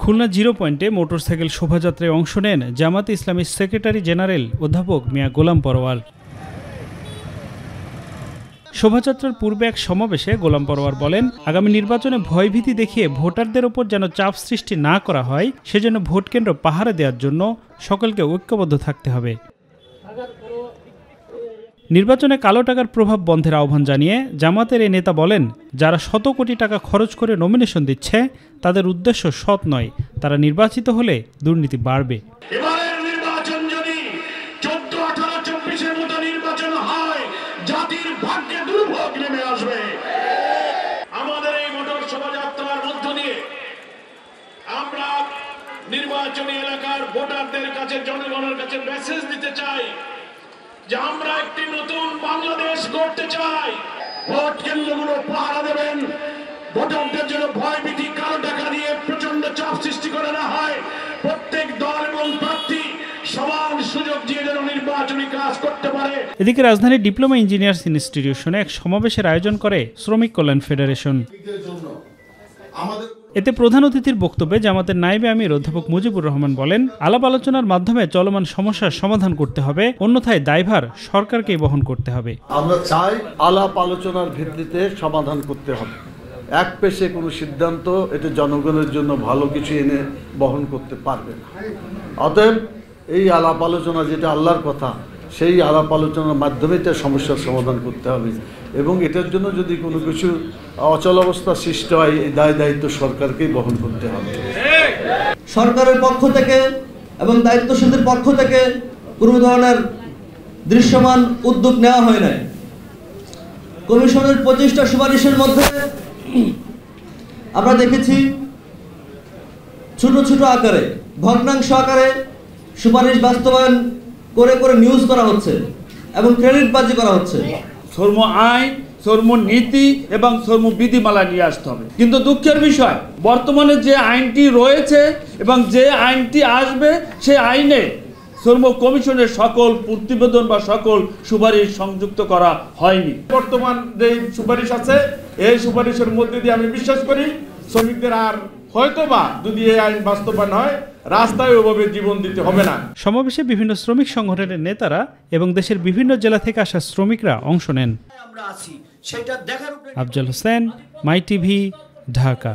Khulna zero পয়েন্টে motorcycle শোভাযাত্রায় অংশ নেন জামাতে ইসলামীর সেক্রেটারি জেনারেল অধ্যাপক মিয়া গোলাম পরোয়ার। শোভাযাত্রার পূর্বে এক সমাবেশে গোলাম পরোয়ার বলেন, আগামী নির্বাচনে ভয়ভীতি দেখিয়ে ভোটারদের ওপর যেন চাপ সৃষ্টি না করা হয়, সেজন্য ভোট কেন্দ্র পাহারা দেওয়ার জন্য সকলকে ঐক্যবদ্ধ থাকতে হবে। নির্বাচনে কালো টাকার প্রভাব বন্ধের আহ্বান জানিয়ে জামাতের এই নেতা বলেন, যারা শত কোটি টাকা খরচ করে নমিনেশন দিচ্ছে তাদের উদ্দেশ্য সৎ নয়, তারা নির্বাচিত হলে দুর্নীতি বাড়বে। আমাদের এই মোটর শোভাযাত্রার মধ্য দিয়ে আমরা নির্বাচনী এলাকার ভোটারদের কাছে, জনগণের কাছে মেসেজ দিতে চাই যে আমরা একটি নতুন বাংলাদেশ গড়তে চাই। ভোট কেন্দ্রগুলো পাহারা দেবেন, ভোটারদের জন্য ভয়ভীতি, কালো টাকা দিয়ে প্রচন্ড চাপ সৃষ্টি করে না হয়, প্রত্যেক দল এবং প্রার্থী সমান সুযোগ দিয়ে যেন নির্বাচনী কাজ করতে পারে। এদিকে রাজধানীর ডিপ্লোমা ইঞ্জিনিয়ার্স ইনস্টিটিউশনে এক সমাবেশের আয়োজন করে শ্রমিক কল্যাণ ফেডারেশন। এতে প্রধান অতিথির বক্তব্যে জামাতের নায়েবে আমির অধ্যাপক মুজিবুর রহমান বলেন, আলাপ আলোচনার মাধ্যমে চলমান সমস্যার সমাধান করতে হবে, অন্যথায় দায়ভার সরকারকেই বহন করতে হবে। আমরা চাই আলাপ আলোচনার ভিত্তিতে সমাধান করতে হবে। এক পেশে কোনো সিদ্ধান্ত এটা জনগণের জন্য ভালো কিছু এনে বহন করতে পারবে না। অতএব এই আলাপ আলোচনা যেটা আল্লাহর কথা, সেই আলাপ আলোচনার মাধ্যমে এটা সমস্যার সমাধান করতে হবে এবং এটার জন্য যদি কোনো কিছু অচলাবস্থা সৃষ্টি হয়, এই দায় দায়িত্ব সরকারকেই বহন করতে হবে। সরকারের পক্ষ থেকে এবং দায়িত্বশীলদের পক্ষ থেকে কোনো ধরনের দৃশ্যমান উদ্যোগ নেওয়া হয় নাই। কমিশনের 25টা সুপারিশের মধ্যে আমরা দেখেছি ছোট ছোট আকারে, ভগ্নাংশ আকারে সুপারিশ বাস্তবায়ন করে করে নিউজ করা হচ্ছে এবং ক্রেডিটবাজি করা হচ্ছে। শ্রম আইন, শ্রম নীতি এবং শ্রম বিধিমালা নিয়ে আসতে হবে। কিন্তু দুঃখের বিষয়, বর্তমানে যে আইনটি রয়েছে এবং যে আইনটি আসবে, সেই আইনে শ্রম কমিশনের সকল প্রতিবেদন বা সকল সুপারিশ সংযুক্ত করা হয়নি। বর্তমান যে সুপারিশ আছে, এই সুপারিশের মধ্যে দিয়ে আমি বিশ্বাস করি শ্রমিকদের আর হয়তোবা যদি এই আইন বাস্তবায়ন হয়, রাস্তায় ওভাবে জীবন দিতে হবে না। সমাবেশে বিভিন্ন শ্রমিক সংগঠনের নেতারা এবং দেশের বিভিন্ন জেলা থেকে আসা শ্রমিকরা অংশ নেন। আফজাল হোসেন, মাই টিভি, ঢাকা।